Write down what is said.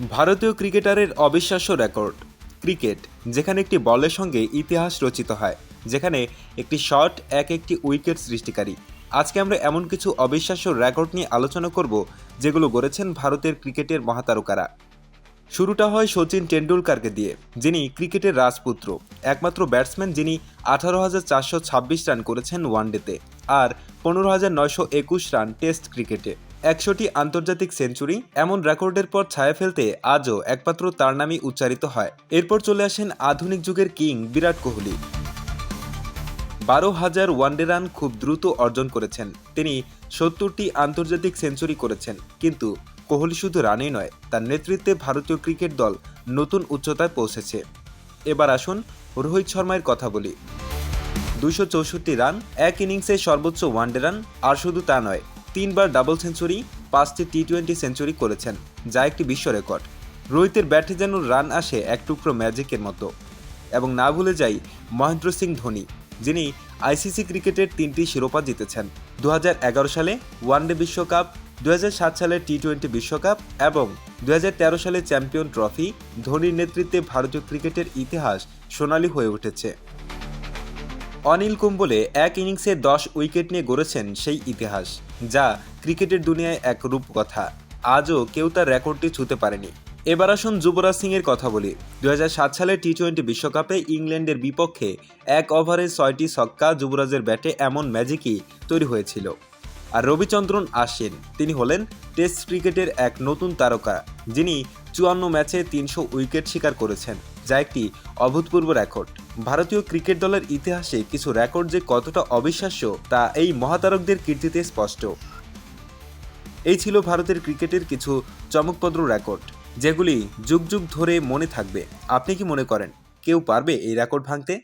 ভারতীয় ক্রিকেটারের অবিশ্বাস্য রেকর্ড। ক্রিকেট যেখানে একটি বলের সঙ্গে ইতিহাস রচিত হয়, যেখানে একটি শট একটি উইকেট সৃষ্টিকারী। আজকে আমরা এমন কিছু অবিশ্বাস্য রেকর্ড নিয়ে আলোচনা করব যেগুলো গড়েছেন ভারতের ক্রিকেটের মহাতারকারা। শুরুটা হয় সচিন টেন্ডুলকারকে দিয়ে, যিনি ক্রিকেটের রাজপুত্র, একমাত্র ব্যাটসম্যান যিনি 18,426 রান করেছেন ওয়ানডেতে আর 15,921 রান টেস্ট ক্রিকেটে। 100টি আন্তর্জাতিক সেঞ্চুরি, এমন রেকর্ডের পর ছায়া ফেলতে আজও একমাত্র তার নামই উচ্চারিত হয়। এরপর চলে আসেন আধুনিক যুগের king Virat Kohli. 12,000 one day run খুব দ্রুত অর্জন করেছেন তিনি। 70টি আন্তর্জাতিক সেঞ্চুরি করেছেন, কিন্তু কোহলি শুধু রানেই নয়, তার নেতৃত্বে ভারতীয় ক্রিকেট দল নতুন উচ্চতায় পৌঁছেছে। এবার আসুন রোহিত শর্মার কথা বলি। 264 রান, এক ইনিংসে সর্বোচ্চ ওয়ানডে রান। আর শুধু তা নয়, 3বার ডাবল সেঞ্চুরি, 5টি টি-20 সেঞ্চুরি করেছেন, যা একটি বিশ্ব রেকর্ড। রোহিতের ব্যাটে যেন রান আসে এক টুকরো ম্যাজিকের মতো। এবং না ভুলে যাই মহেন্দ্র সিং ধোনি, যিনি আইসিসি ক্রিকেটের 3টি শিরোপা জিতেছেন। 2011 সালে ওয়ানডে বিশ্বকাপ, 2007 সালে টি-20 বিশ্বকাপ এবং 2013 সালে চ্যাম্পিয়ন ট্রফি। ধোনির নেতৃত্বে ভারতীয় ক্রিকেটের ইতিহাস সোনালী হয়ে উঠেছে। অনিল কুম্বলে এক ইনিংসে 10 উইকেট নিয়ে গড়েছেন সেই ইতিহাস, যা ক্রিকেটের দুনিয়ায় এক রূপকথা। আজও কেউ তার রেকর্ডটি ছুঁতে পারেনি। এবার আসুন যুবরাজ সিং এর কথা বলি। 2007 সালে টি-20 বিশ্বকাপে ইংল্যান্ডের বিপক্ষে এক ওভারে 6টি ছক্কা যুবরাজের ব্যাটে এমন ম্যাজিকই তৈরি হয়েছিল। আর রবিচন্দ্রন আশ্বিন, তিনি হলেন টেস্ট ক্রিকেটের এক নতুন তারকা, যিনি 54 ম্যাচে 300 উইকেট শিকার করেছেন, যা একটি অভূতপূর্ব রেকর্ড। ভারতীয় ক্রিকেট দলের ইতিহাসে কিছু রেকর্ড যে কতটা অবিশ্বাস্য তা এই মহাতারকদের কীর্তিতে স্পষ্ট। এই ছিল ভারতের ক্রিকেটের কিছু চমকপ্রদ রেকর্ড, যেগুলি যুগ যুগ ধরে মনে থাকবে। আপনি কি মনে করেন কেউ পারবে এই রেকর্ড ভাঙতে?